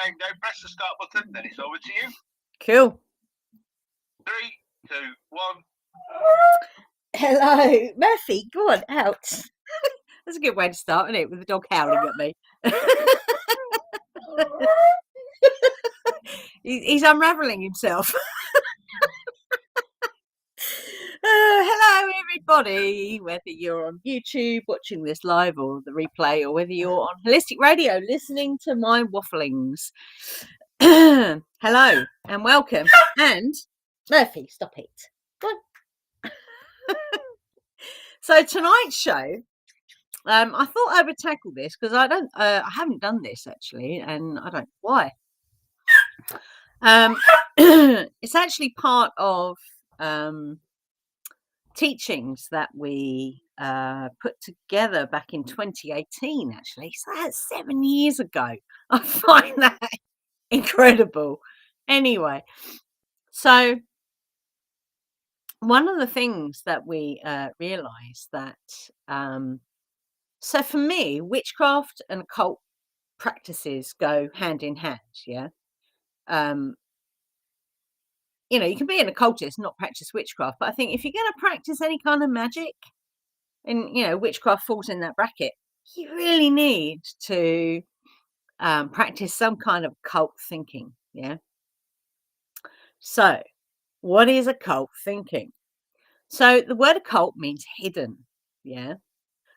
countdown. Press the start button, then it's over to you. Cool. 3, 2, 1. Hello, Murphy. Go on, out. That's a good way to start, isn't it? With the dog howling at me. He's unravelling himself. Hello, everybody. Whether you're on YouTube watching this live or the replay, or whether you're on Holistic Radio listening to my wafflings. Hello and welcome. And Murphy, stop it. Go on. So tonight's show, I thought I would tackle this because I haven't done this actually, and I don't know why. It's actually part of teachings that we put together back in 2018 actually, so that's 7 years ago. I find that incredible. Anyway, so one of the things that we realized that so for me, witchcraft and occult practices go hand in hand. Yeah. You know, you can be an occultist, not practice witchcraft, but I think if you're going to practice any kind of magic, and you know, witchcraft falls in that bracket, you really need to practice some kind of occult thinking. Yeah. So, what is occult thinking? So, the word occult means hidden. Yeah.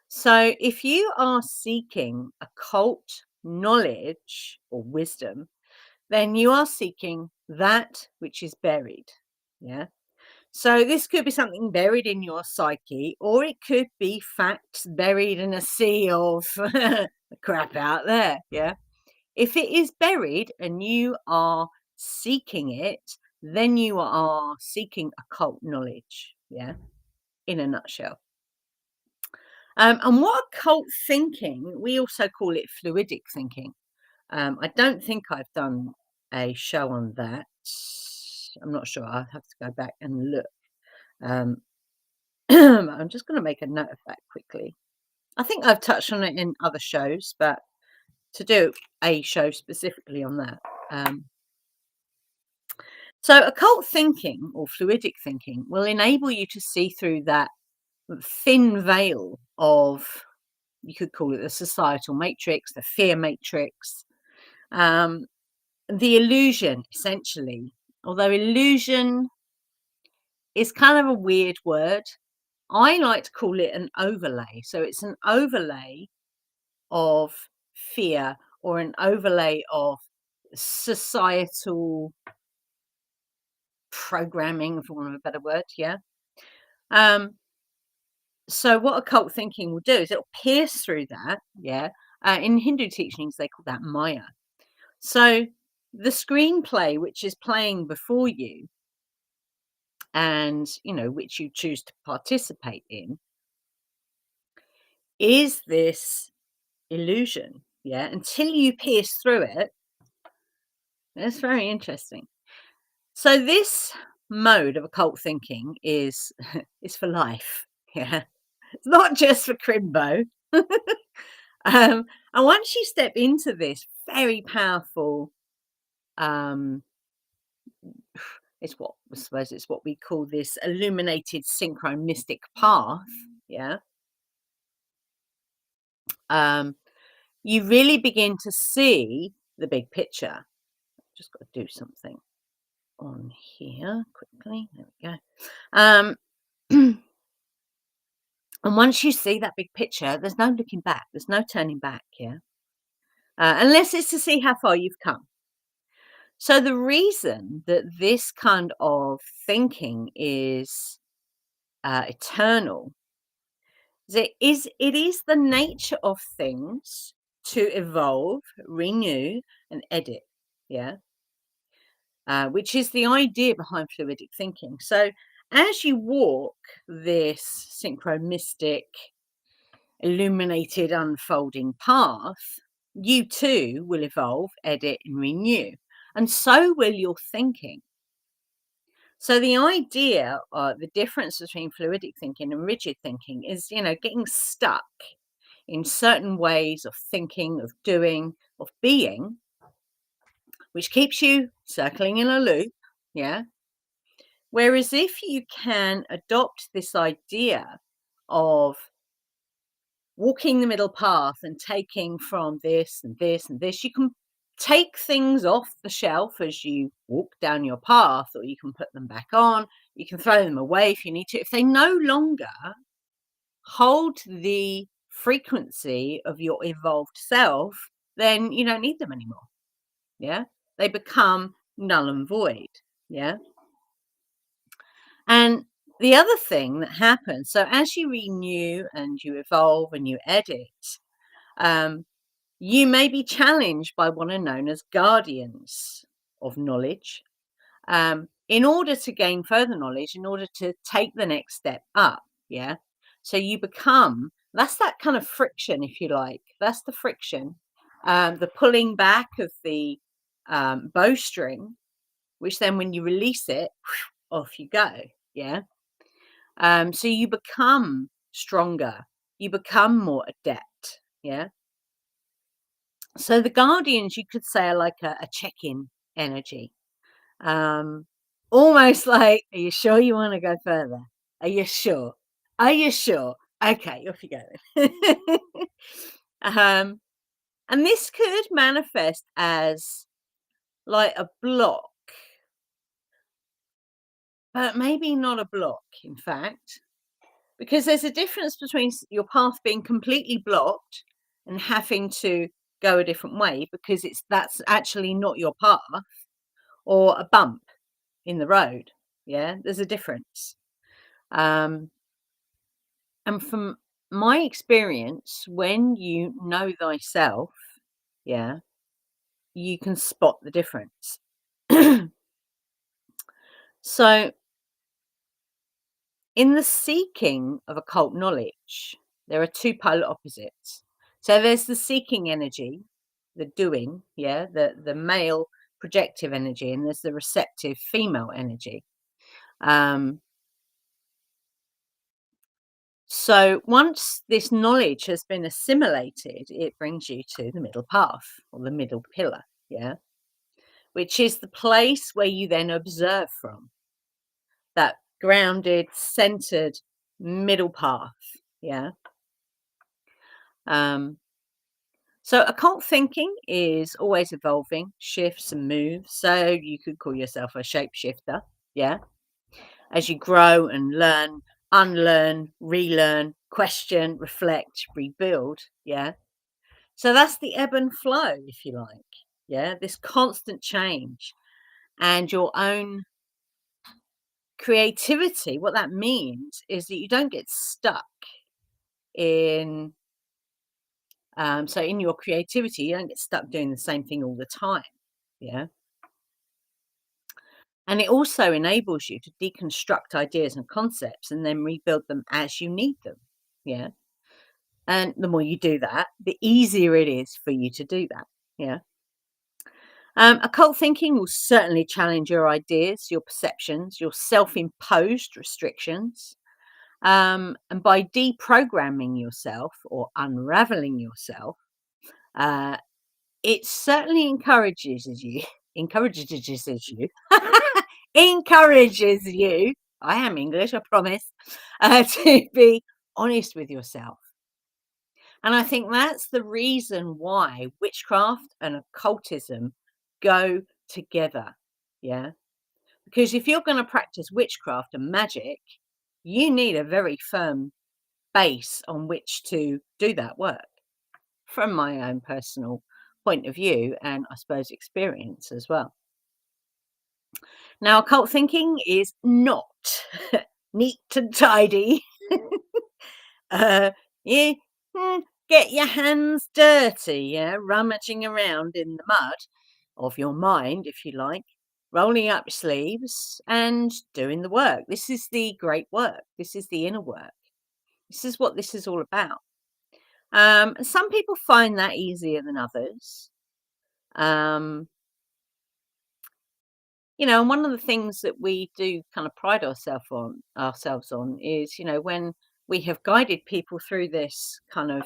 So, if you are seeking occult knowledge or wisdom, then you are seeking that which is buried. Yeah. So this could be something buried in your psyche, or it could be facts buried in a sea of crap out there. Yeah. If it is buried and you are seeking it, then you are seeking occult knowledge. Yeah. In a nutshell. And what occult thinking, we also call it fluidic thinking. I don't think I've done a show on that. I'm not sure. I'll have to go back and look. I'm just going to make a note of that quickly. I think I've touched on it in other shows, but to do a show specifically on that. So occult thinking or fluidic thinking will enable you to see through that thin veil of, you could call it the societal matrix, the fear matrix, the illusion, essentially. Although illusion is kind of a weird word, I like to call it an overlay. So it's an overlay of fear or an overlay of societal programming, for want of a better word. Yeah. So what occult thinking will do is it'll pierce through that. Yeah. In Hindu teachings, they call that Maya. So the screenplay which is playing before you, and you know, which you choose to participate in, is this illusion. Yeah, until you pierce through it. That's very interesting. So this mode of occult thinking is for life. Yeah, it's not just for Crimbo. And once you step into this very powerful, it's what I suppose it's what we call this illuminated synchronistic path. Yeah. You really begin to see the big picture. Just got to do something on here quickly. There we go. And once you see that big picture, there's no looking back. There's no turning back. Yeah. Unless it's to see how far you've come. So the reason that this kind of thinking is eternal is it is the nature of things to evolve, renew, and edit. Yeah. Which is the idea behind fluidic thinking. So as you walk this synchronistic, illuminated, unfolding path, you too will evolve, edit, and renew. And so will your thinking. So the idea, the difference between fluidic thinking and rigid thinking is, you know, getting stuck in certain ways of thinking, of doing, of being, which keeps you circling in a loop. Yeah. Whereas if you can adopt this idea of walking the middle path and taking from this and this and this, you can take things off the shelf as you walk down your path, or you can put them back on. You can throw them away if you need to. If they no longer hold the frequency of your evolved self, then you don't need them anymore. Yeah. They become null and void. Yeah. And the other thing that happens, so as you renew and you evolve and you edit, you may be challenged by what are known as guardians of knowledge, in order to gain further knowledge, in order to take the next step up. Yeah. So you become, that's that kind of friction, if you like. That's the friction, the pulling back of the bowstring, which then when you release it, off you go. Yeah. So you become stronger, you become more adept. Yeah. So the guardians, you could say, are like a check-in energy. Almost like, are you sure you want to go further? Are you sure? Are you sure? Okay, off you go. um, and this could manifest as like a block, but maybe not a block, in fact, because there's a difference between your path being completely blocked and having to go a different way, because that's actually not your path, or a bump in the road. Yeah, there's a difference. And from my experience, when you know thyself, yeah, you can spot the difference. So in the seeking of occult knowledge, there are two polar opposites. So there's the seeking energy, the doing, yeah, the male projective energy, and there's the receptive female energy. So once this knowledge has been assimilated, it brings you to the middle path, or the middle pillar, yeah, which is the place where you then observe from, that grounded, centered middle path, yeah. So occult thinking is always evolving, shifts and moves. So you could call yourself a shapeshifter, yeah. As you grow and learn, unlearn, relearn, question, reflect, rebuild, yeah. So that's the ebb and flow, if you like, yeah. This constant change, and your own creativity. What that means is that you don't get stuck in. So in your creativity, you don't get stuck doing the same thing all the time, yeah. And it also enables you to deconstruct ideas and concepts and then rebuild them as you need them, yeah. And the more you do that, the easier it is for you to do that, yeah. Occult thinking will certainly challenge your ideas, your perceptions, your self-imposed restrictions. And by deprogramming yourself or unraveling yourself, uh, it certainly encourages you, encourages you. I am English, I promise, to be honest with yourself. And I think that's the reason why witchcraft and occultism go together. Yeah. Because if you're going to practice witchcraft and magic, you need a very firm base on which to do that work, from my own personal point of view and I suppose experience as well. Now, occult thinking is not neat and tidy. uh, yeah, get your hands dirty, yeah, rummaging around in the mud of your mind, if you like, rolling up your sleeves and doing the work. This is the great work. This is the inner work. This is what this is all about. And some people find that easier than others. Um, and one of the things that we do kind of pride ourselves on is, when we have guided people through this kind of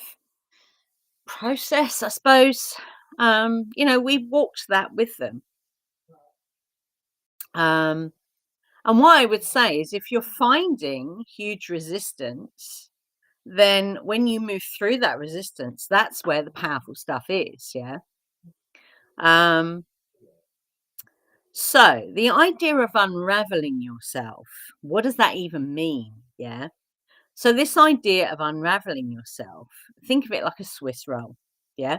process, I suppose, we've walked that with them. Um, and what I would say is if you're finding huge resistance, then when you move through that resistance, that's where the powerful stuff is. Yeah. Um, so the idea of unraveling yourself, what does that even mean? Yeah. So this idea of unraveling yourself, think of it like a Swiss roll. Yeah.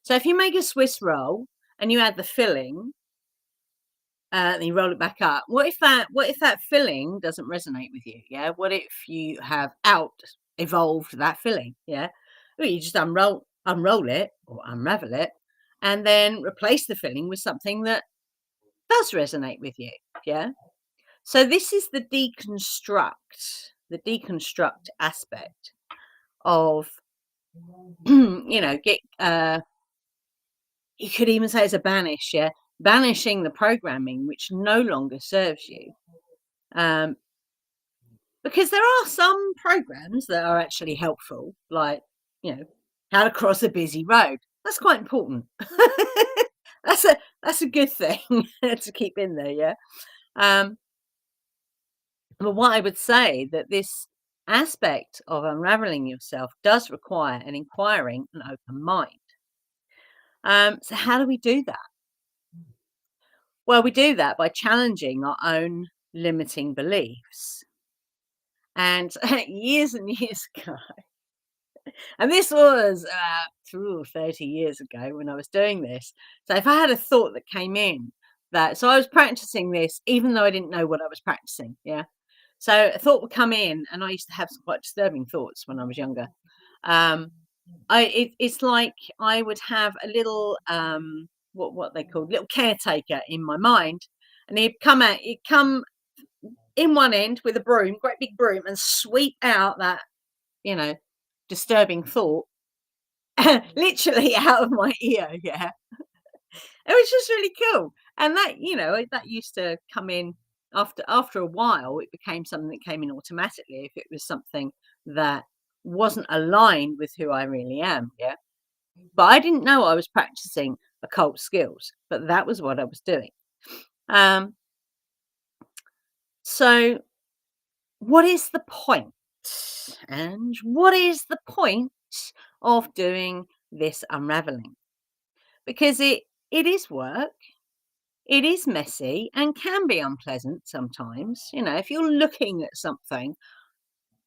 So if you make a Swiss roll and you add the filling, and you roll it back up. What if that filling doesn't resonate with you? Yeah. What if you have out evolved that filling? Yeah. Well, you just unroll it or unravel it, and then replace the filling with something that does resonate with you. Yeah. So this is the deconstruct aspect of get you could even say it's a banish, yeah, banishing the programming which no longer serves you. Um, because there are some programs that are actually helpful, like, you know, how to cross a busy road. That's quite important. That's a good thing to keep in there, yeah. Um, but what I would say that this aspect of unraveling yourself does require an inquiring and open mind. So how do we do that? Well, we do that by challenging our own limiting beliefs. And years and years ago, and this was 30 years ago when I was doing this. So if I had a thought that came in so I was practicing this even though I didn't know what I was practicing. Yeah. So a thought would come in, and I used to have some quite disturbing thoughts when I was younger. Um, it's like I would have a little what they called little caretaker in my mind, and he'd come in one end with a broom, great big broom, and sweep out that you know disturbing thought literally out of my ear. Yeah, it was just really cool, and that used to come in after a while. It became something that came in automatically if it was something that wasn't aligned with who I really am. Yeah. But I didn't know I was practicing occult skills, but that was what I was doing. Um, so, what is the point? And what is the point of doing this unraveling? Because it is work, it is messy, and can be unpleasant sometimes. If you're looking at something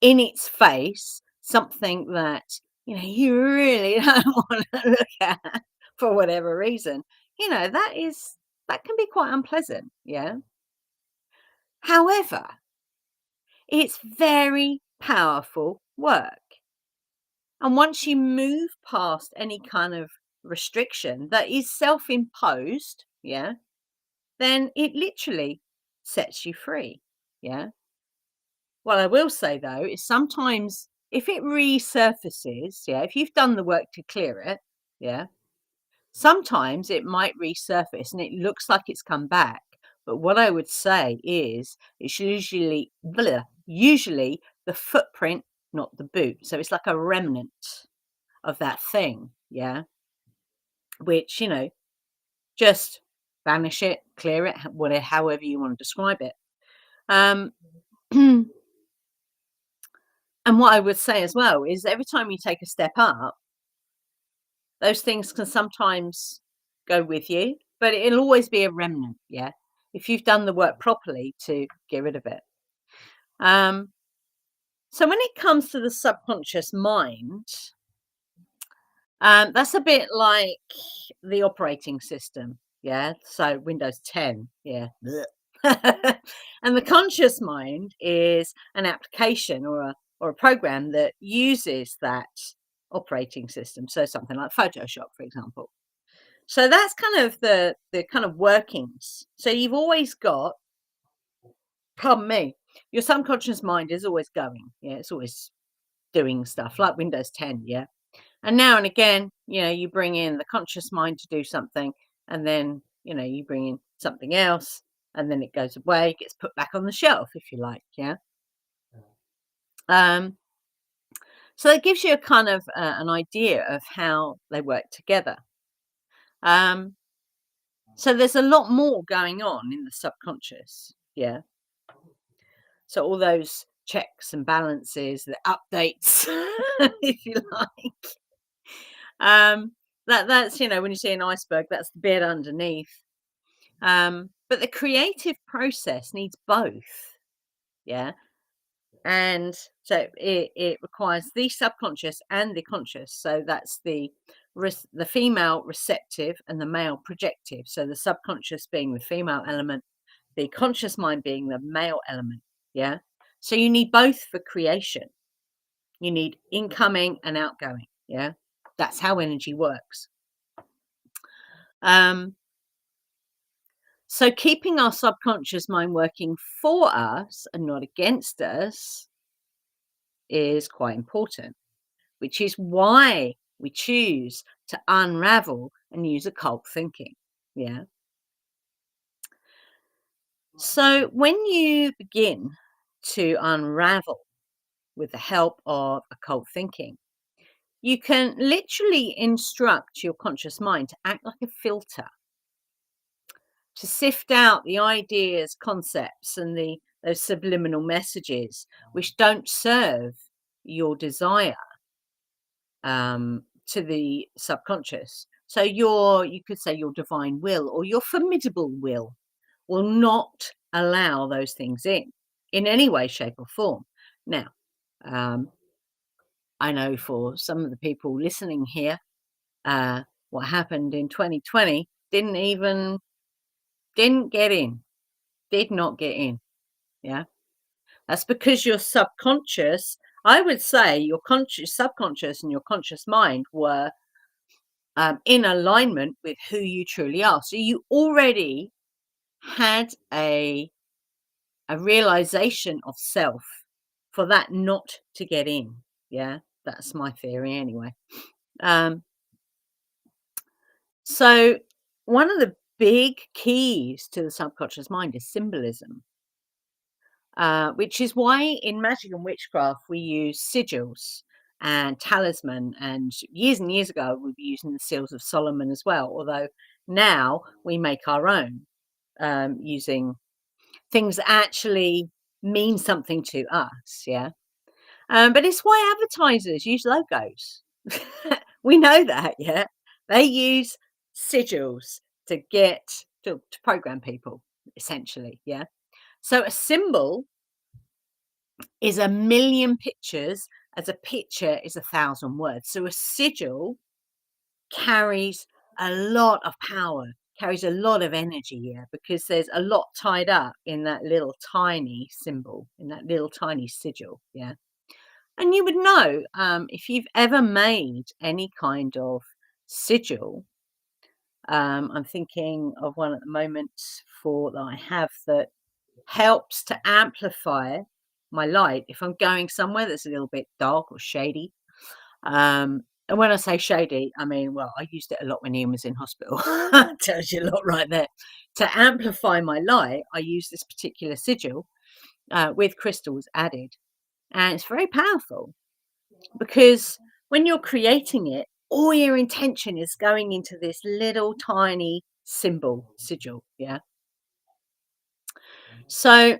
in its face, something that you really don't want to look at for whatever reason, that can be quite unpleasant. Yeah. However, it's very powerful work, and once you move past any kind of restriction that is self-imposed, yeah, then it literally sets you free. Yeah. What I will say though is sometimes if it resurfaces, yeah, if you've done the work to clear it, yeah, sometimes it might resurface and it looks like it's come back. But what I would say is it's usually the footprint, not the boot. So it's like a remnant of that thing, yeah, which, just banish it, clear it, whatever, however you want to describe it. Um, and what I would say as well is every time you take a step up, those things can sometimes go with you, but it'll always be a remnant, yeah, if you've done the work properly to get rid of it. Um, so when it comes to the subconscious mind, that's a bit like the operating system, yeah. So Windows 10, yeah. Blech. And the conscious mind is an application or a program that uses that operating system. So something like Photoshop, for example. So that's kind of the kind of workings. So you've always got, pardon me, your subconscious mind is always going. Yeah, it's always doing stuff like Windows 10. Yeah. And now and again, you bring in the conscious mind to do something, and then, you bring in something else, and then it goes away, gets put back on the shelf, if you like. Yeah. Um, so it gives you a kind of an idea of how they work together. Um, So there's a lot more going on in the subconscious. Yeah. So all those checks and balances, the updates, if you like. That's, when you see an iceberg, that's the bit underneath. But the creative process needs both. Yeah. And so it requires the subconscious and the conscious. So that's the female receptive and the male projective. So the subconscious being the female element, the conscious mind being the male element. Yeah. So you need both for creation. You need incoming and outgoing. Yeah. That's how energy works. So keeping our subconscious mind working for us and not against us is quite important, which is why we choose to unravel and use occult thinking. Yeah. So when you begin to unravel with the help of occult thinking, you can literally instruct your conscious mind to act like a filter, to sift out the ideas, concepts, and those subliminal messages which don't serve your desire to the subconscious. So you could say your divine will or your formidable will not allow those things in any way, shape, or form. Now, I know for some of the people listening here, what happened in 2020 didn't get in, did not get in. Yeah. That's because your subconscious, I would say your subconscious and your conscious mind were in alignment with who you truly are. So you already had a realization of self for that not to get in. Yeah, that's my theory anyway. Um, so one of the big keys to the subconscious mind is symbolism. Which is why in magic and witchcraft we use sigils and talisman, and years ago we were using the seals of Solomon as well. Although now we make our own using things that actually mean something to us. Yeah, but it's why advertisers use logos. We know that. Yeah, they use sigils to to program people essentially. Yeah, so a symbol is a million pictures as a picture is 1,000 words. So a sigil carries a lot of power, carries a lot of energy here because there's a lot tied up in that little tiny symbol, in that little tiny sigil. Yeah. And you would know if you've ever made any kind of sigil. I'm thinking of one at the moment that I have that helps to amplify my light if I'm going somewhere that's a little bit dark or shady. And when I say shady, I mean, well, I used it a lot when Ian was in hospital. Tells you a lot right there. To amplify my light, I use this particular sigil with crystals added. And it's very powerful because when you're creating it, all your intention is going into this little tiny symbol sigil. Yeah. So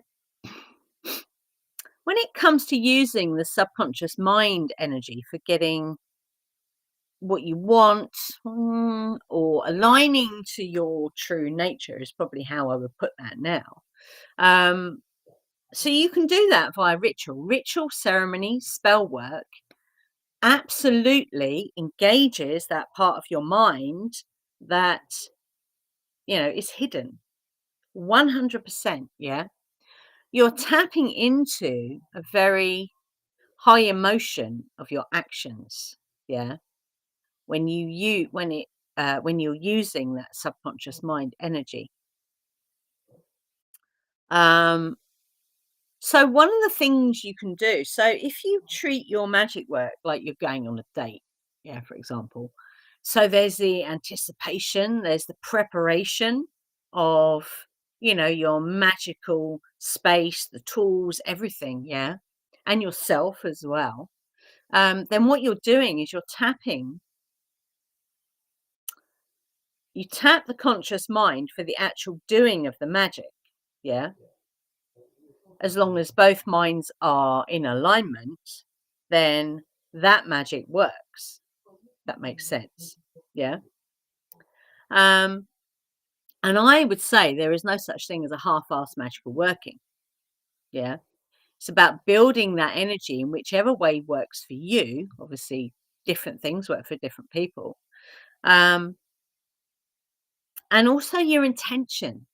when it comes to using the subconscious mind energy for getting what you want or aligning to your true nature is probably how I would put that now. Um, so you can do that via ritual ceremony, spell work absolutely engages that part of your mind that is hidden 100%. Yeah, you're tapping into a very high emotion of your actions. Yeah, when you're using that subconscious mind energy. Um, so one of the things you can do, so if you treat your magic work like you're going on a date, yeah, for example, so there's the anticipation, there's the preparation of your magical space, the tools, everything, yeah, and yourself as well. Then what you're doing is you're tapping you tap the conscious mind for the actual doing of the magic. Yeah. As long as both minds are in alignment, then that magic works. That makes sense. Yeah. And I would say there is no such thing as a half-assed magical working. Yeah. It's about building that energy in whichever way works for you. Obviously, different things work for different people. And also your intention.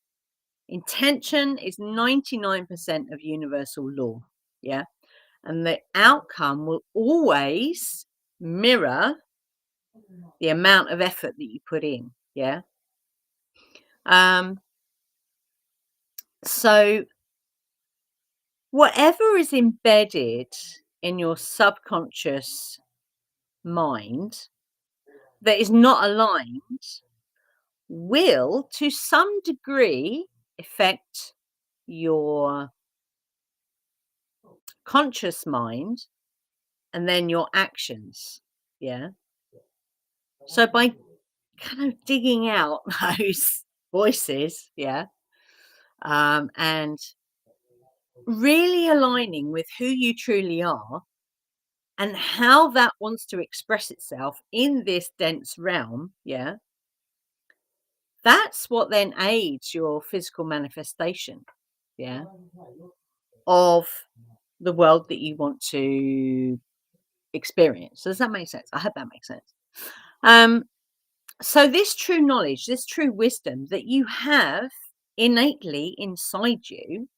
Intention is 99% of universal law. Yeah. And the outcome will always mirror the amount of effort that you put in. Yeah. So whatever is embedded in your subconscious mind that is not aligned will, to some degree, affect your conscious mind and then your actions. Yeah. So by kind of digging out those voices, yeah, and really aligning with who you truly are and how that wants to express itself in this dense realm, yeah, that's what then aids your physical manifestation, yeah, of the world that you want to experience. Does that make sense? I hope that makes sense. Um, so this true knowledge, this true wisdom that you have innately inside you,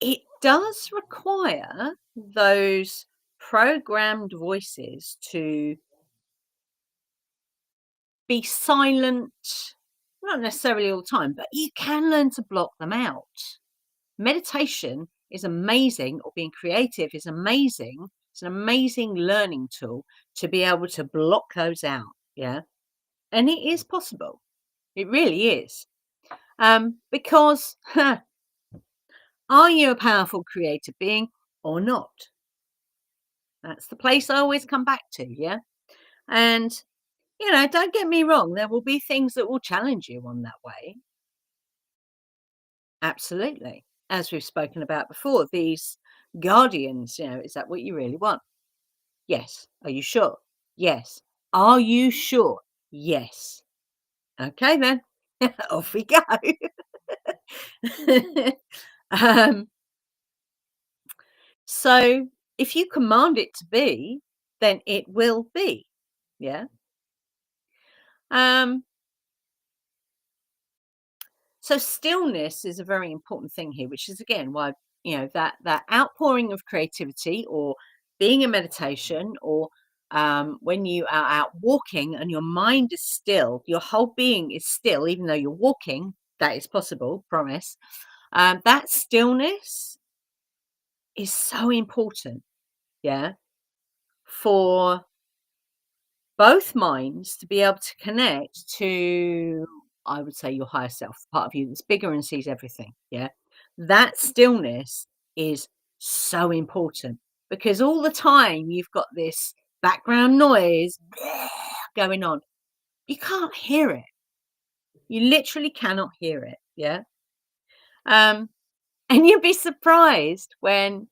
it does require those programmed voices to be silent, not necessarily all the time, but you can learn to block them out. Meditation is amazing, or being creative is amazing. It's an amazing learning tool to be able to block those out. Yeah. And it is possible. It really is. Because are you a powerful creative being or not? That's the place I always come back to. Yeah. And, don't get me wrong, there will be things that will challenge you on that way. Absolutely. As we've spoken about before, these guardians, is that what you really want? Yes. Are you sure? Yes. Are you sure? Yes. Okay, then. Off we go. um, so if you command it to be, then it will be. Yeah. Um, so stillness is a very important thing here, which is again why that outpouring of creativity, or being in meditation, or when you are out walking and your mind is still, your whole being is still, even though you're walking. That is possible, promise. That stillness is so important, yeah, for both minds to be able to connect to, I would say, your higher self, the part of you that's bigger and sees everything. Yeah. That stillness is so important, because all the time you've got this background noise going on. You can't hear it. You literally cannot hear it. Yeah. Um, and you'd be surprised when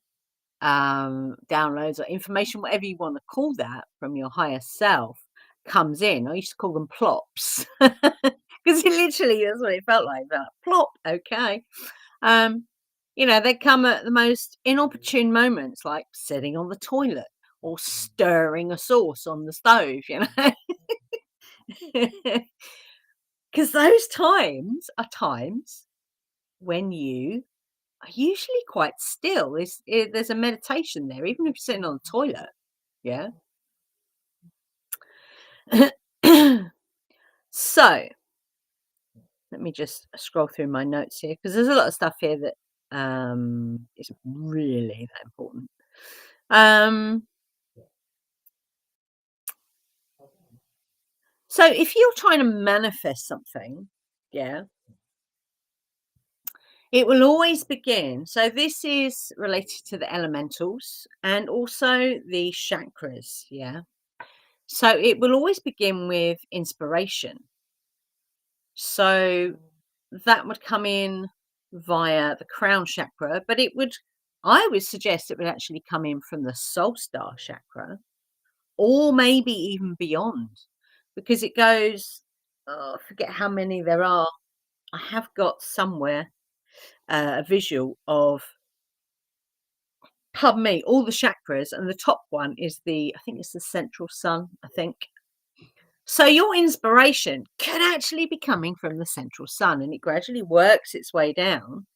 downloads or information, whatever you want to call that, from your higher self comes in. I used to call them plops because it literally that's what it felt like. That plop, okay. Um, they come at the most inopportune moments, like sitting on the toilet or stirring a sauce on the stove. Because those times are times when you are usually quite still. There's a meditation there, even if you're sitting on the toilet. Yeah. So let me just scroll through my notes here, because there's a lot of stuff here that is really that important. So if you're trying to manifest something, yeah, it will always begin. So this is related to the elementals and also the chakras, yeah. So it will always begin with inspiration. So that would come in via the crown chakra, but I would suggest it would actually come in from the soul star chakra, or maybe even beyond, because it goes, oh, I forget how many there are. I have got somewhere a visual of, pardon me, all the chakras, and the top one is I think it's the central sun, I think. So your inspiration could actually be coming from the central sun, and it gradually works its way down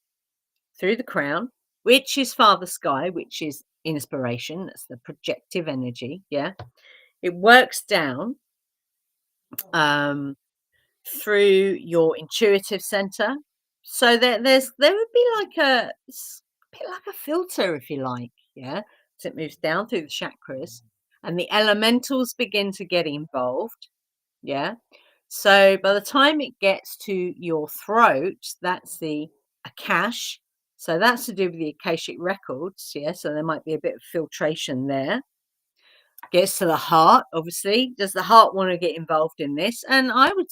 through the crown, which is father sky, which is inspiration. That's the projective energy. Yeah. It works down um, through your intuitive center. So there would be like it's a bit like a filter, if you like. Yeah. So it moves down through the chakras, and the elementals begin to get involved. Yeah. So by the time it gets to your throat, that's the Akash. So that's to do with the Akashic records. Yeah. So there might be a bit of filtration there. Gets to the heart, obviously. Does the heart want to get involved in this? And I would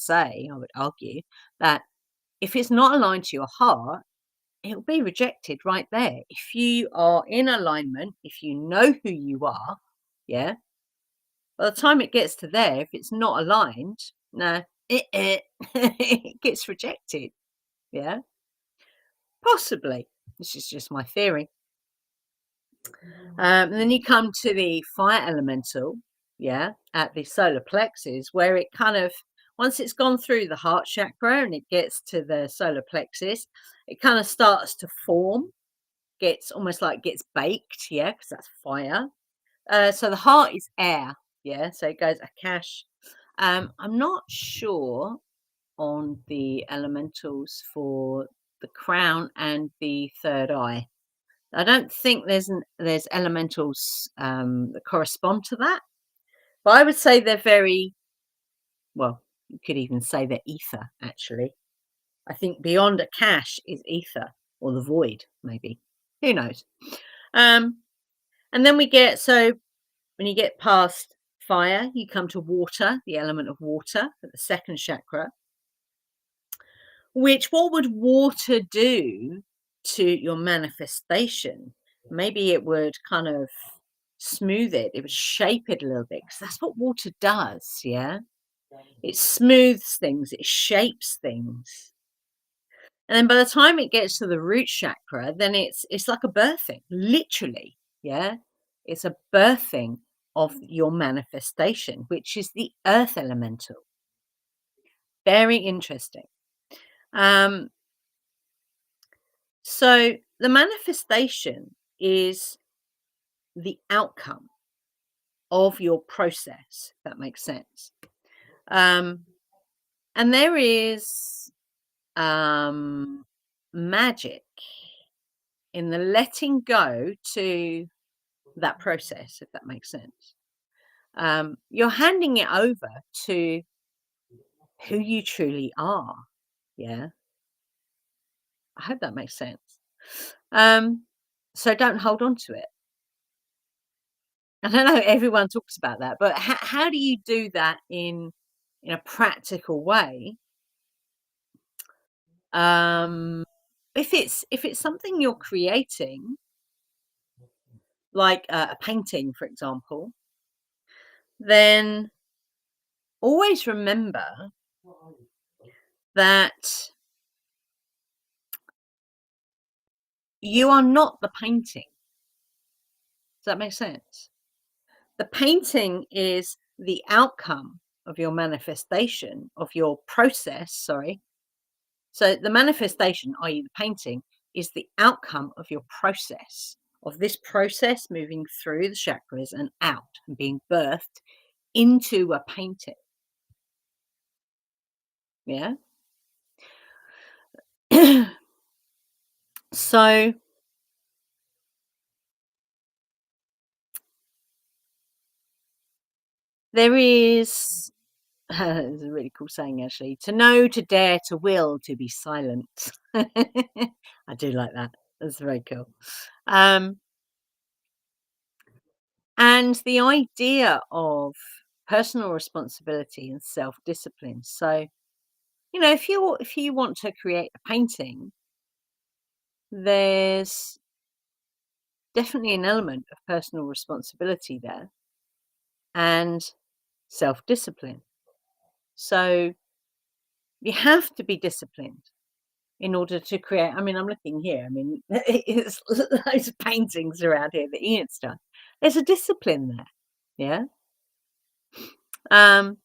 argue that if it's not aligned to your heart, it'll be rejected right there. If you are in alignment, if you know who you are, yeah, by the time it gets to there, if it's not aligned, no, it gets rejected. Yeah, possibly. This is just my theory. And then you come to the fire elemental, yeah, at the solar plexus, where it kind of, once it's gone through the heart chakra and it gets to the solar plexus, it kind of starts to form, gets almost like gets baked, yeah, because that's fire. So the heart is air, yeah, so it goes Akash. I'm not sure on the elementals for the crown and the third eye. I don't think there's elementals that correspond to that, but I would say they're very well. You could even say they're ether. Actually, I think beyond Akash is ether or the void, maybe. Who knows? Um, and then we get when you get past fire, you come to water, the element of water, at the second chakra. Which what would water do to your manifestation? Maybe it would kind of smooth it. It would shape it a little bit because that's what water does. Yeah, it smooths things. It shapes things. And then by the time it gets to the root chakra, then it's like a birthing, literally. Yeah, it's a birthing of your manifestation, which is the earth elemental. Very interesting. Um, So the manifestation is the outcome of your process, if that makes sense. Um, and there is magic in the letting go to that process, if that makes sense. You're handing it over to who you truly are. Yeah. I hope that makes sense. Um, so don't hold on to it. I don't know, everyone talks about that, but how do you do that in a practical way? Um, if it's something you're creating, like a painting, for example, then always remember that you are not the painting. Does that make sense? The painting is the outcome of your manifestation, of your process, sorry. So the manifestation, i.e., the painting, is the outcome of your process, of this process moving through the chakras and out and being birthed into a painting. Yeah. So there is it's a really cool saying actually. To know, to dare, to will, to be silent. I do like that. That's very cool. Um, and the idea of personal responsibility and self-discipline. So, you know, if you want to create a painting, there's definitely an element of personal responsibility there and self-discipline. So you have to be disciplined in order to create. I mean, I'm looking here. I mean, it's loads of paintings around here that Ian's done. There's a discipline there, yeah. Um,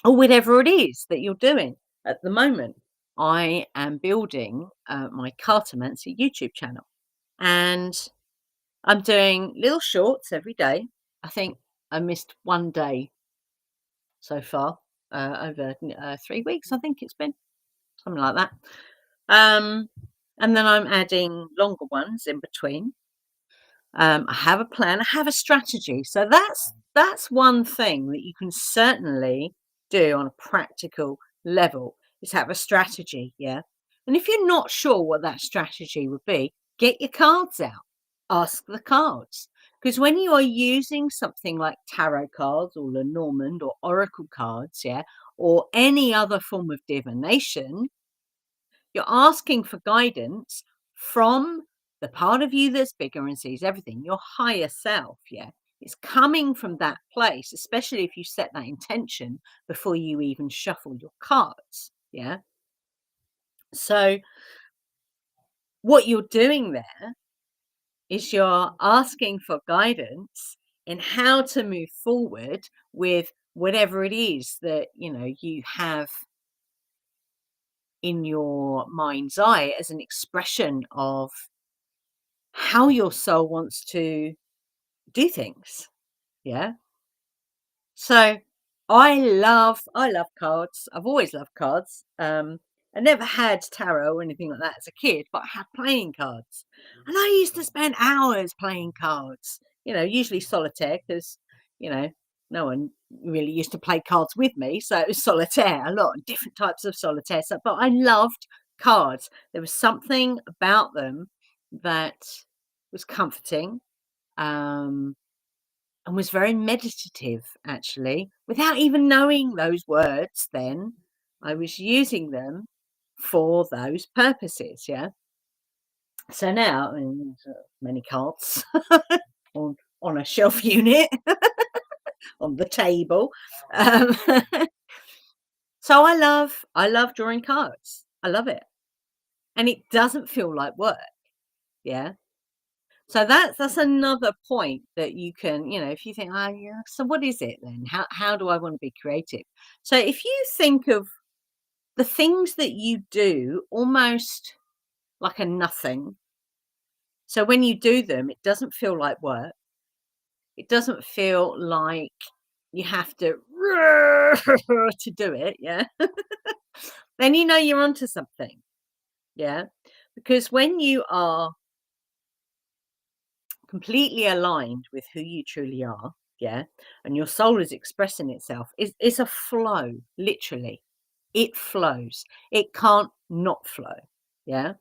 or whatever it is that you're doing at the moment. I am building my Cartomancy YouTube channel, and I'm doing little shorts every day. I think I missed one day so far over 3 weeks. I think it's been something like that. And then I'm adding longer ones in between. I have a plan. I have a strategy. So that's one thing that you can certainly do on a practical level is have a strategy. Yeah. And if you're not sure what that strategy would be, get your cards out. Ask the cards. Because when you are using something like tarot cards or Lenormand or oracle cards, yeah, or any other form of divination, you're asking for guidance from the part of you that's bigger and sees everything, your higher self. Yeah. It's coming from that place, especially if you set that intention before you even shuffle your cards. Yeah. So, what you're doing there is you're asking for guidance in how to move forward with whatever it is that, you know, you have in your mind's eye as an expression of how your soul wants to do things. Yeah. So I love cards. I've always loved cards. I never had tarot or anything like that as a kid, but I had playing cards. And I used to spend hours playing cards, you know, usually solitaire because, you know, no one really used to play cards with me. So it was solitaire, a lot of different types of solitaire. So, but I loved cards. There was something about them that was comforting. Um, and was very meditative, actually, without even knowing those words then. I was using them for those purposes, yeah. So now, I mean, there's, many cards on a shelf unit on the table. Um, so I love drawing cards. I love it, and it doesn't feel like work, yeah. So that's another point that you can, you know, if you think, oh yeah, so what is it then? How do I want to be creative? So if you think of the things that you do almost like a nothing. So when you do them, it doesn't feel like work. It doesn't feel like you have to to do it, yeah. Then you know you're onto something, yeah. Because when you are completely aligned with who you truly are, yeah, and your soul is expressing itself, it's a flow, literally. It flows. It can't not flow, yeah.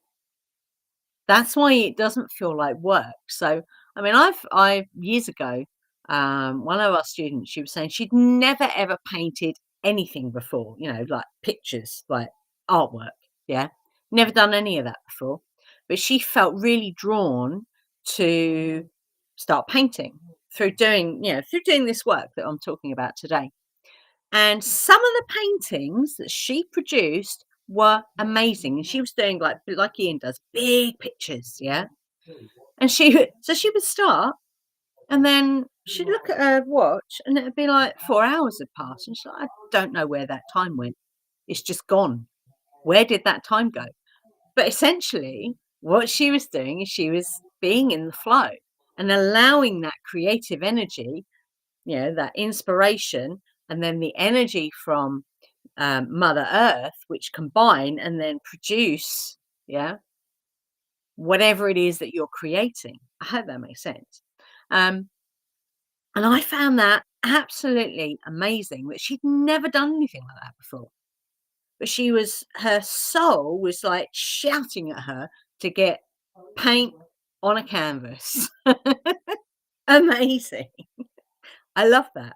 That's why it doesn't feel like work. So, I mean, I years ago, one of our students, she was saying she'd never ever painted anything before, you know, like pictures, like artwork, yeah, never done any of that before, but she felt really drawn to start painting through doing, you know, through doing this work that I'm talking about today. And some of the paintings that she produced were amazing. And she was doing like Ian does, big pictures, yeah. And she would start, and then she'd look at her watch, and it'd be like 4 hours had passed, and she's like, I don't know where that time went. It's just gone. Where did that time go? But essentially, what she was doing is she was being in the flow and allowing that creative energy, you know, that inspiration, and then the energy from Mother Earth, which combine and then produce, yeah, whatever it is that you're creating. I hope that makes sense. Um, and I found that absolutely amazing that she'd never done anything like that before. But her soul was like shouting at her to get paint on a canvas. Amazing. I love that.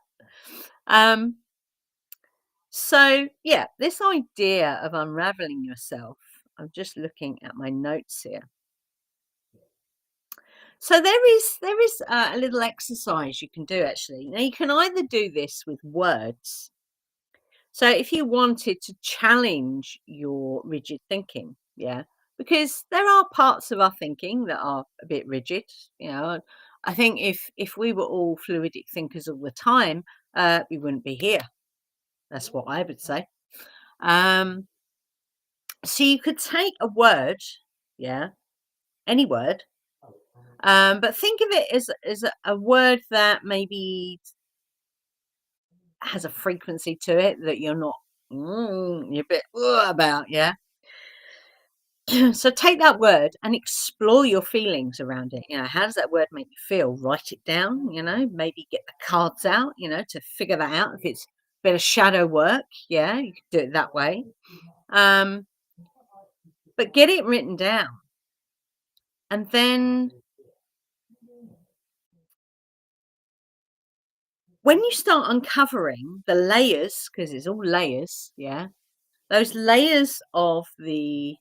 So yeah, this idea of unraveling yourself, I'm just looking at my notes here. So there is a little exercise you can do actually. Now you can either do this with words. So if you wanted to challenge your rigid thinking, yeah, because there are parts of our thinking that are a bit rigid, you know. I think if we were all fluidic thinkers all the time, we wouldn't be here. That's what I would say. Um, so you could take a word, yeah, any word, but think of it as a word that maybe has a frequency to it that you're not you're a bit about, yeah. So take that word and explore your feelings around it. You know, how does that word make you feel? Write it down, you know, maybe get the cards out, you know, to figure that out. If it's a bit of shadow work, yeah, you could do it that way. Um, but get it written down. And then when you start uncovering the layers, because it's all layers, yeah, those layers of the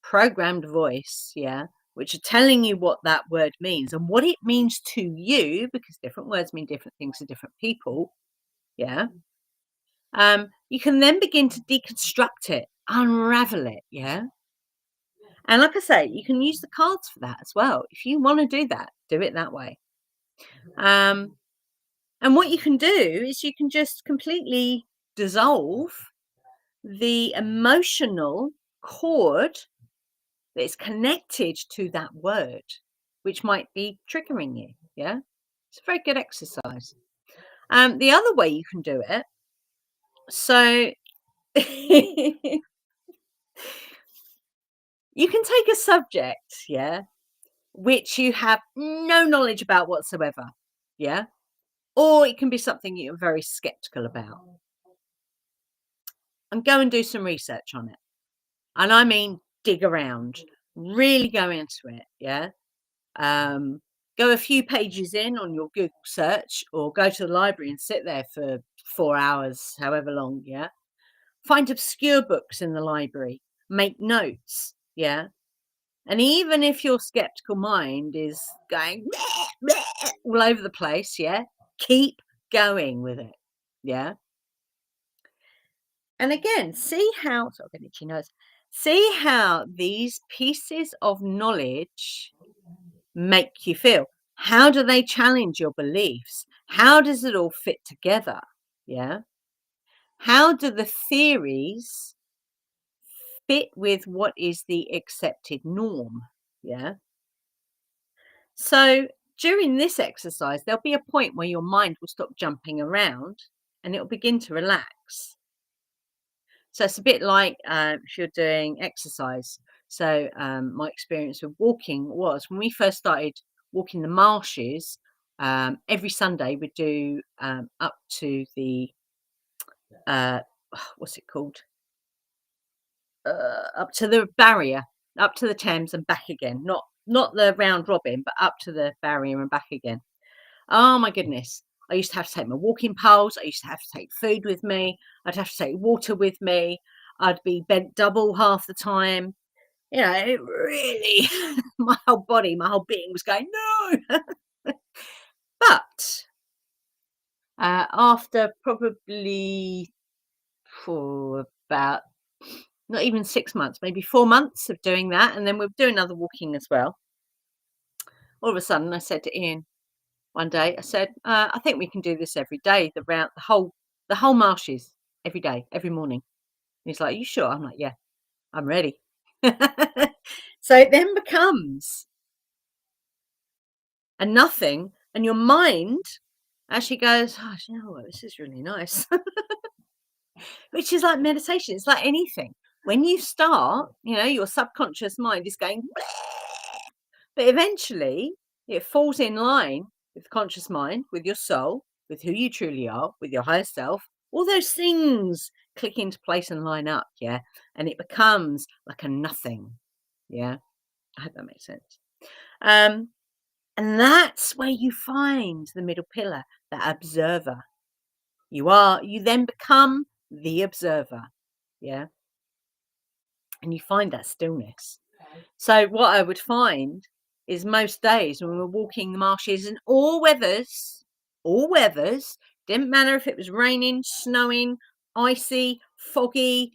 programmed voice, yeah, which are telling you what that word means and what it means to you, because different words mean different things to different people, yeah. You can then begin to deconstruct it, unravel it, yeah. And like I say, you can use the cards for that as well. If you want to do that, do it that way. Um, and what you can do is you can just completely dissolve the emotional cord that is connected to that word, which might be triggering you. Yeah, it's a very good exercise. The other way you can do it, so you can take a subject, yeah, which you have no knowledge about whatsoever, yeah, or it can be something you're very skeptical about, and go and do some research on it. And I mean, dig around, really go into it, yeah. Um, go a few pages in on your Google search or go to the library and sit there for 4 hours, however long, yeah. Find obscure books in the library, make notes, yeah. And even if your skeptical mind is going all over the place, yeah, keep going with it, yeah. And again, see how, sort of itchy nose, see how these pieces of knowledge make you feel? How do they challenge your beliefs? How does it all fit together? Yeah. How do the theories fit with what is the accepted norm? Yeah. So during this exercise, there'll be a point where your mind will stop jumping around and it'll begin to relax. So it's a bit like if you're doing exercise. So my experience with walking was when we first started walking the marshes. Every Sunday we'd do up to the uh, what's it called? Up to the barrier, up to the Thames and back again. Not the round robin, but up to the barrier and back again. Oh my goodness. I used to have to take my walking poles. I used to have to take food with me. I'd have to take water with me. I'd be bent double half the time. You know, it really, my whole body, my whole being was going, no. But after probably for about not even 6 months, maybe 4 months of doing that, and then we'll do another walking as well. All of a sudden, I said to Ian, one day, I said, "I think we can do this every day, the whole marshes every day, every morning." And he's like, "You sure?" I'm like, "Yeah, I'm ready." So it then becomes a nothing, and your mind actually goes, "Oh, you know what? This is really nice." Which is like meditation. It's like anything. When you start, you know, your subconscious mind is going, but eventually it falls in line with conscious mind, with your soul, with who you truly are, with your higher self. All those things click into place and line up, yeah. And it becomes like a nothing, yeah. I hope that makes sense. Um, and that's where you find the middle pillar, that observer, You then become the observer. Yeah. And you find that stillness. So what I would find is most days when we're walking the marshes in all weathers, didn't matter if it was raining, snowing, icy, foggy,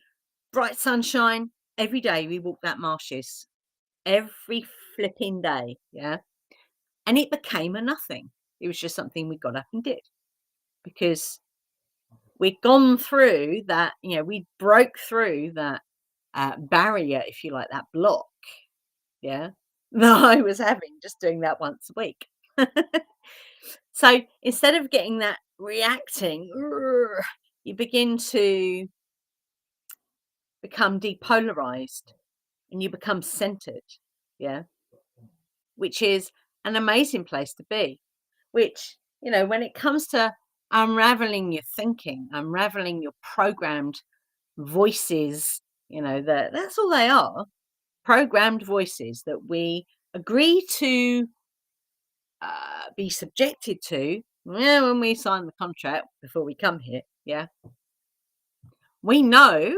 bright sunshine, every day we walked that marshes. Every flipping day. Yeah. And it became a nothing. It was just something we got up and did because we'd gone through that, we broke through that barrier, if you like, that block, yeah, that I was having just doing that once a week. So instead of getting that reacting, you begin to become depolarized and you become centered, yeah, which is an amazing place to be. Which, when it comes to unraveling your thinking, unraveling your programmed voices, that's all they are, programmed voices that we agree to be subjected to, when we sign the contract before we come here. Yeah, we know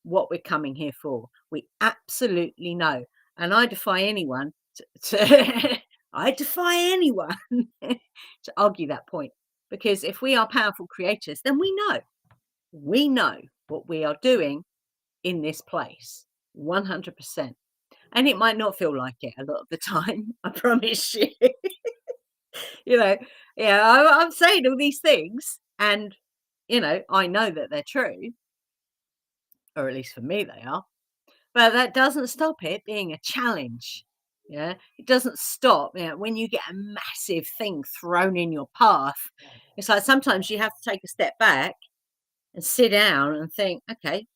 what we're coming here for. We absolutely know, and I defy anyone to I defy anyone to argue that point, because if we are powerful creators, then we know what we are doing in this place 100%. And it might not feel like it a lot of the time, I promise you. Yeah, I'm saying all these things, and I know that they're true, or at least for me they are. But that doesn't stop it being a challenge. Yeah, it doesn't stop. When you get a massive thing thrown in your path, it's like sometimes you have to take a step back and sit down and think, okay,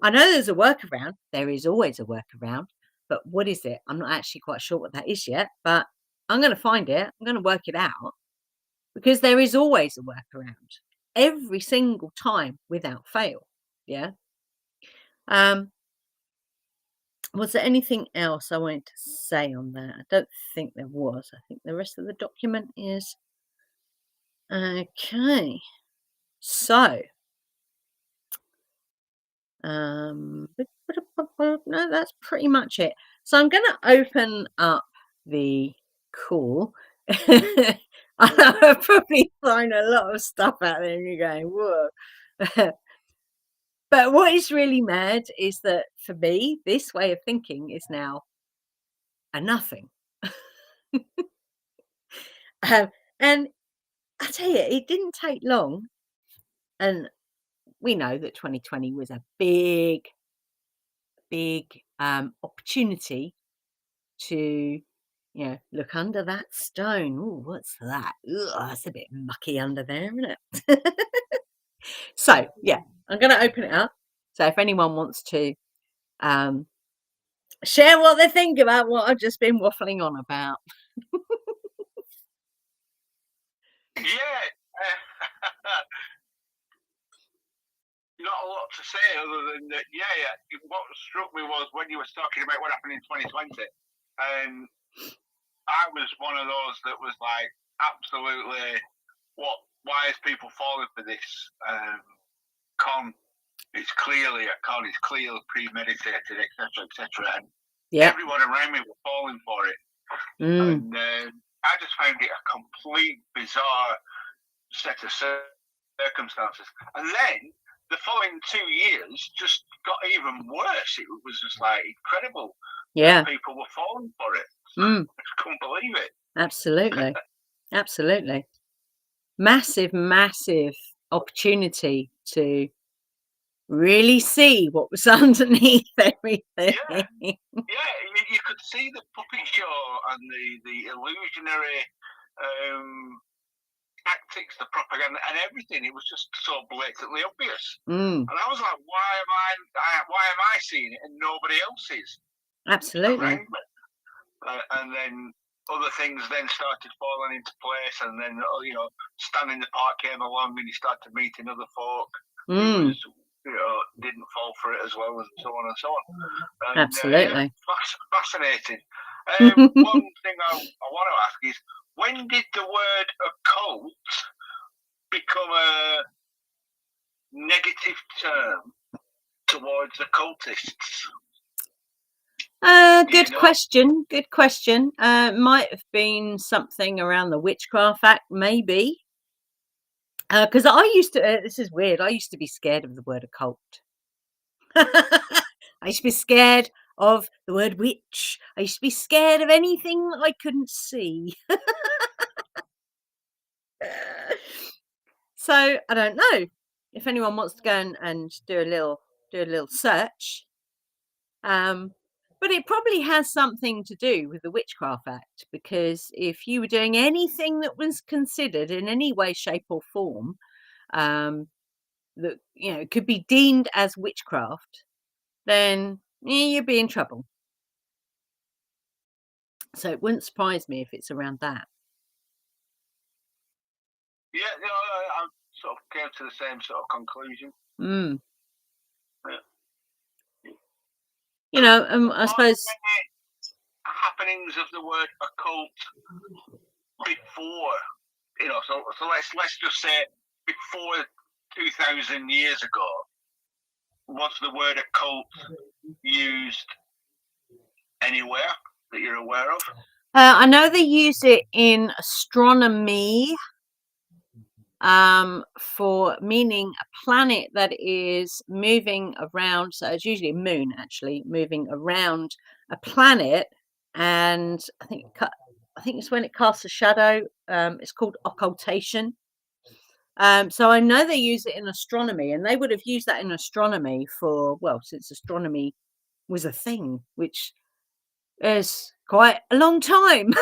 I know there's a workaround. There is always a workaround. But what is it? I'm not actually quite sure what that is yet, but I'm going to find it. I'm going to work it out, because there is always a workaround every single time without fail. Yeah. Was there anything else I wanted to say on that? I don't think there was. I think the rest of the document is okay. So, no, that's pretty much it. So I'm going to open up the call. I've probably thrown a lot of stuff out there and you're going, whoa. But what is really mad is that for me, this way of thinking is now a nothing. And I tell you, it didn't take long. And we know that 2020 was a big, big opportunity to, look under that stone. Oh, what's that? Ugh, it's a bit mucky under there, isn't it? So, yeah, I'm going to open it up. So if anyone wants to share what they think about what I've just been waffling on about. Yeah. Not a lot to say other than that. Yeah. What struck me was when you were talking about what happened in 2020, and I was one of those that was like, absolutely, why is people falling for this con? It's clearly a con. It's clearly premeditated, etc. And everyone around me were falling for it. And I just found it a complete bizarre set of circumstances. And then the following 2 years just got even worse. It was just like incredible. Yeah. People were falling for it. I just couldn't believe it. Absolutely. Absolutely. Massive, massive opportunity to really see what was underneath everything. Yeah, you could see the puppet show and the illusionary tactics, the propaganda, and everything. It was just so blatantly obvious. And I was like, why am I seeing it and nobody else is? Absolutely. And then other things then started falling into place, and then Stan in the Park came along, and you started meeting other folk who was, didn't fall for it as well, and so on and so on. And, absolutely. Fascinating. One thing I want to ask is, when did the word occult become a negative term towards occultists? Good question. Good question. Might have been something around the Witchcraft Act, maybe. Because I used to. This is weird. I used to be scared of the word occult. I used to be scared of the word witch. I used to be scared of anything that I couldn't see. So I don't know if anyone wants to go and do a little search. But it probably has something to do with the Witchcraft Act, because if you were doing anything that was considered in any way, shape, or form that could be deemed as witchcraft, then you'd be in trouble. So it wouldn't surprise me if it's around that. Yeah, I sort of came to the same sort of conclusion. Yeah. I suppose happenings of the word occult before, so let's just say before 2,000 years ago, was the word occult used anywhere that you're aware of? I know they use it in astronomy for meaning a planet that is moving around. So it's usually a moon, actually, moving around a planet, and I think it's when it casts a shadow. It's called occultation. So I know they use it in astronomy, and they would have used that in astronomy since astronomy was a thing, which is quite a long time.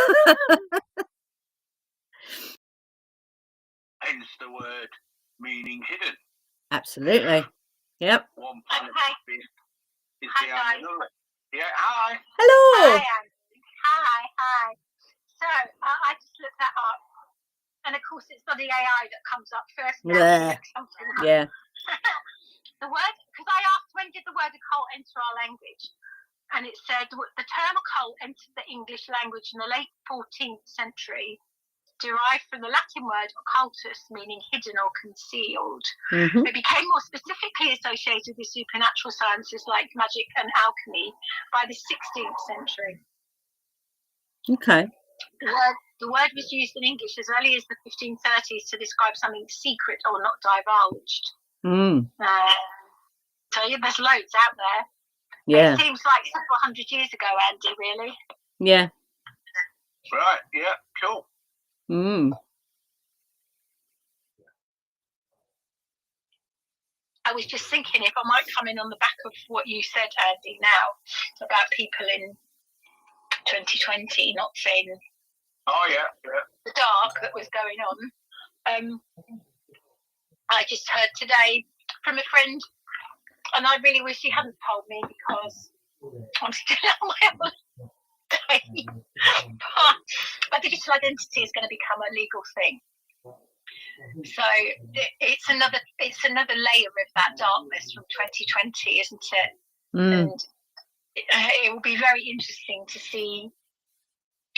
Hence the word meaning hidden. Absolutely. Yep. One planet is behind another. Yeah, hi. Hello. Hi. So I just looked that up, and of course it's not the AI that comes up first. Yeah. Yeah. The word, because I asked when did the word occult enter our language, and it said the term occult entered the English language in the late 14th century, derived from the Latin word occultus, meaning hidden or concealed. Mm-hmm. It became more specifically associated with supernatural sciences like magic and alchemy by the 16th century. Okay. The word was used in English as early as the 1530s to describe something secret or not divulged. So there's loads out there. Yeah. It seems like several hundred years ago, Andy, really. Yeah. Right, yeah, cool. I was just thinking if I might come in on the back of what you said, Andy, now about people in 2020 not seeing the dark that was going on. I just heard today from a friend, and I really wish he hadn't told me because I'm still on my own day. But digital identity is going to become a legal thing. So it's another layer of that darkness from 2020, isn't it? And it will be very interesting to see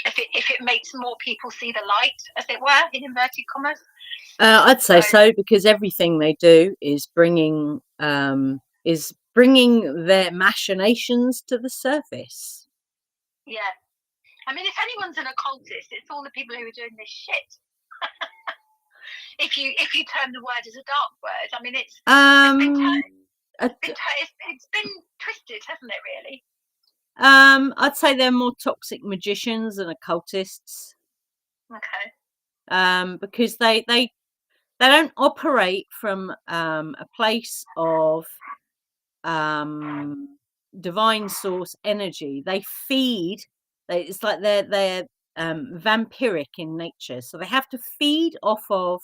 if it makes more people see the light, as it were, in inverted commas. I'd say so, because everything they do is bringing their machinations to the surface. Yeah, I mean, if anyone's an occultist, it's all the people who are doing this shit. If you term the word as a dark word, I mean, it's been twisted, hasn't it? Really. I'd say they're more toxic magicians than occultists. Okay. Because they don't operate from a place of divine source energy. They feed. It's like they're vampiric in nature, so they have to feed off of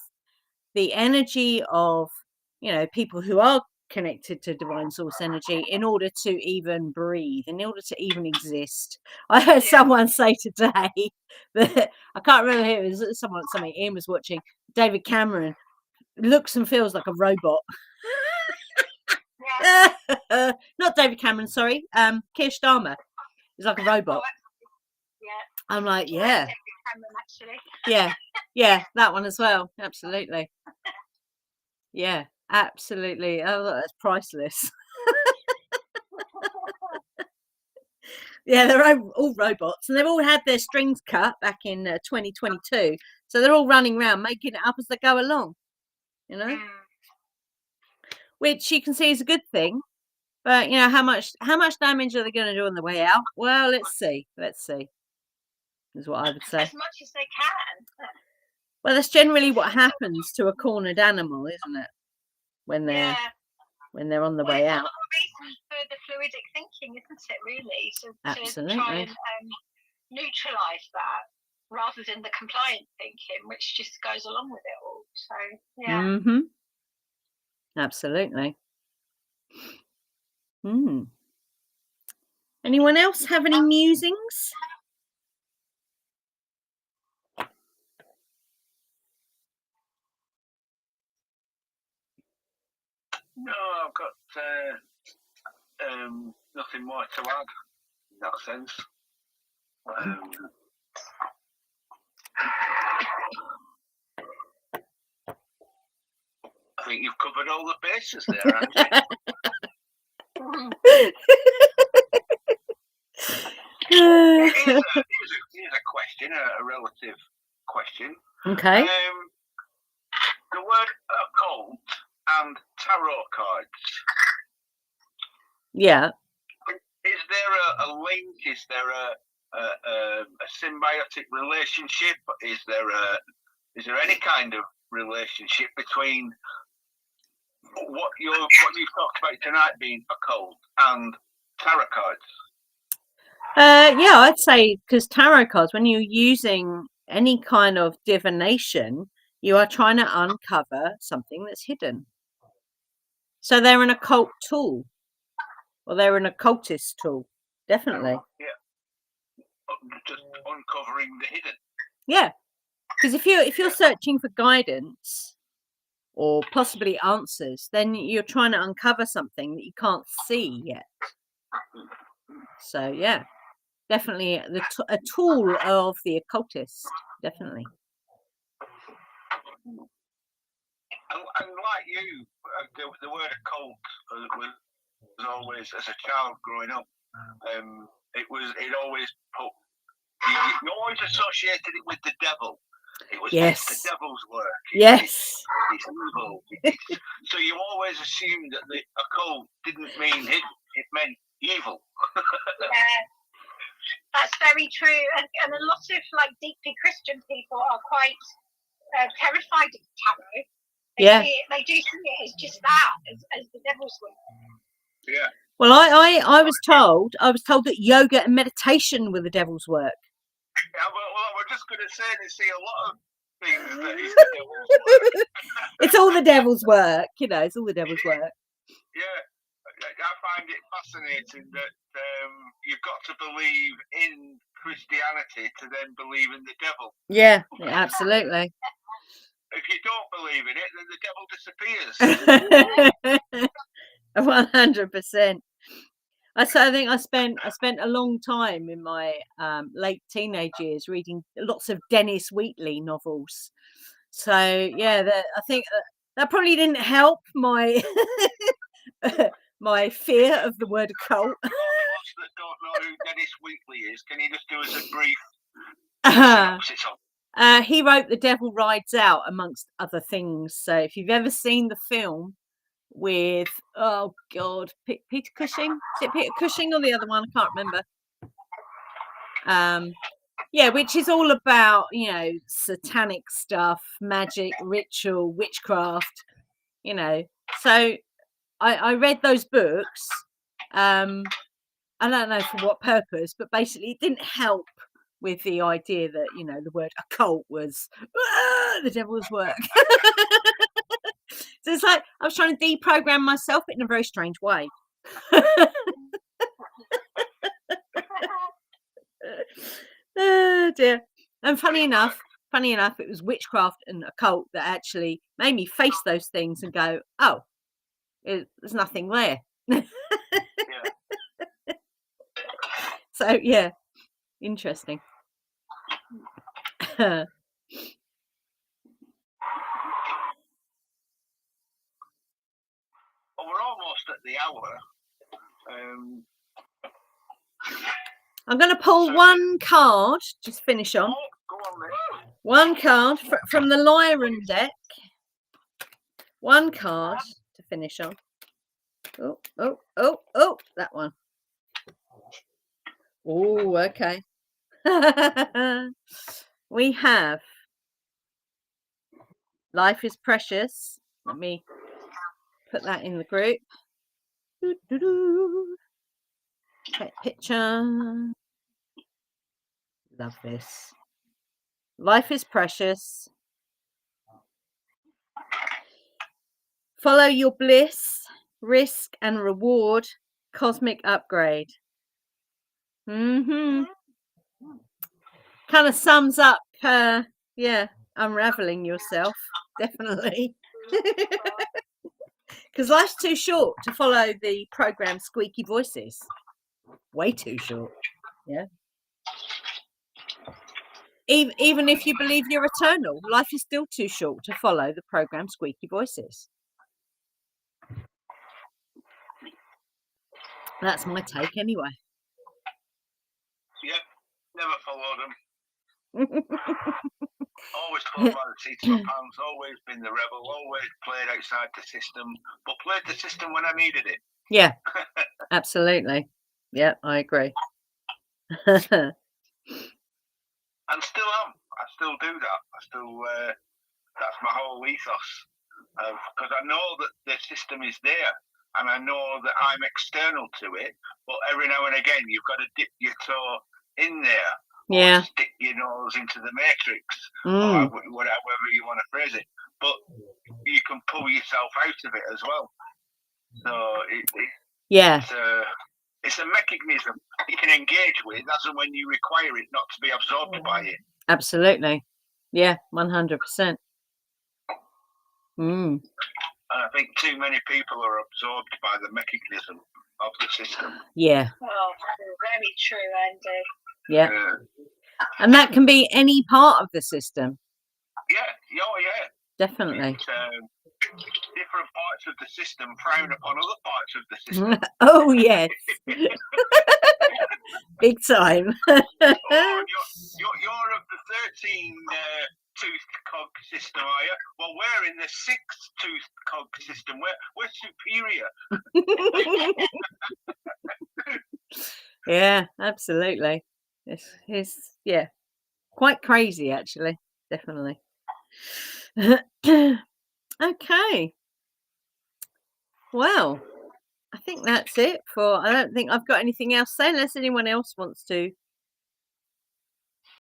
the energy of people who are connected to divine source energy in order to even breathe, in order to even exist. I heard someone say today that I can't remember who it was, something Ian was watching. David Cameron looks and feels like a robot. Not David Cameron, sorry. Keir Starmer is like a robot. Yeah. I'm like, yeah. Cameron, actually. Yeah, that one as well. Absolutely. Yeah, absolutely. Oh, that's priceless. Yeah, they're all robots, and they've all had their strings cut back in 2022. So they're all running around making it up as they go along, you know, which you can see is a good thing. But how much damage are they going to do on the way out? Well, let's see. Is what I would say. As much as they can. Well, that's generally what happens to a cornered animal, isn't it? When they're on the way out. It's a reason for the fluidic thinking, isn't it? Really, Absolutely. To try and neutralise that, rather than the compliant thinking, which just goes along with it all. So yeah. Absolutely. Anyone else have any musings? No, I've got nothing more to add in that sense. I think you've covered all the bases there, Angie. Here's a question, a relative question. Okay. The word occult and tarot cards. Yeah. Is there a link? Is there a symbiotic relationship? Is there any kind of relationship between what you've talked about tonight being occult and tarot cards? Yeah, I'd say, because tarot cards, when you're using any kind of divination, you are trying to uncover something that's hidden. So they're an occult tool, or they're an occultist tool, definitely. Yeah, just uncovering the hidden. Yeah, because if you're searching for guidance or possibly answers, then you're trying to uncover something that you can't see yet. So yeah, definitely a tool of the occultist, definitely. And like you, the word occult was always, as a child growing up, it always put, you always associated it with the devil. It was Yes. the devil's work. Yes. It's evil. So you always assumed that the occult didn't mean hidden, it meant evil. Yeah, that's very true. And a lot of deeply Christian people are quite terrified of tarot. They do see it as just that, as the devil's work. Yeah. Well, I was told that yoga and meditation were the devil's work. Yeah, well, we're just going to say they see a lot of things that is the devil's work. It's all the devil's work, it's all the devil's work. Yeah, I find it fascinating that you've got to believe in Christianity to then believe in the devil. Yeah, absolutely. If you don't believe in it, then the devil disappears. 100%. I think I spent a long time in my late teenage years reading lots of Dennis Wheatley novels. So yeah, I think that probably didn't help my my fear of the word occult. For those that don't know who Dennis Wheatley is, can you just do us a brief synopsis of? He wrote The Devil Rides Out, amongst other things. So if you've ever seen the film with, oh God, Peter Cushing? Is it Peter Cushing or the other one? I can't remember. Yeah, which is all about, satanic stuff, magic, ritual, witchcraft, So I read those books. I don't know for what purpose, but basically it didn't help with the idea that, the word occult was the devil's work. So it's like I was trying to deprogram myself in a very strange way. Oh dear. And funny enough, it was witchcraft and occult that actually made me face those things and go, oh, there's nothing there. Yeah. So yeah, interesting. Well, we're almost at the hour. I'm going to pull one card, just finish on. Oh, go on, then. One card from the Lyran deck. One card to finish on. Oh, that one. Oh, okay. We have Life is Precious. Let me put that in the group. Take picture. Love this. Life is precious. Follow your bliss, risk and reward, cosmic upgrade. Kind of sums up, unraveling yourself, definitely. Because life's too short to follow the programmed squeaky voices. Way too short. Yeah. Even if you believe you're eternal, life is still too short to follow the programmed squeaky voices. That's my take anyway. Yep, never followed them. Always followed by the seats of my pants, always been the rebel, always played outside the system, but played the system when I needed it. Yeah, absolutely. Yeah, I agree. And still am. I still do that. I still, that's my whole ethos. Because I know that the system is there, and I know that I'm external to it, but every now and again you've got to dip your toe in there. Yeah. Or stick your nose into the matrix, or whatever you want to phrase it. But you can pull yourself out of it as well. So it's a mechanism you can engage with as and when you require it, not to be absorbed by it. Absolutely. Yeah, 100%. And I think too many people are absorbed by the mechanism of the system. Yeah. Oh, very true, Andy. Yeah. And that can be any part of the system. Yeah. Oh, yeah. Definitely. Different parts of the system frown upon other parts of the system. Oh, yes. Big time. You're of the 13-toothed cog system, are you? Well, we're in the 6-toothed cog system. We're superior. Yeah, absolutely. It's quite crazy, actually. Definitely. Okay. Well, I think that's it I don't think I've got anything else to say unless anyone else wants to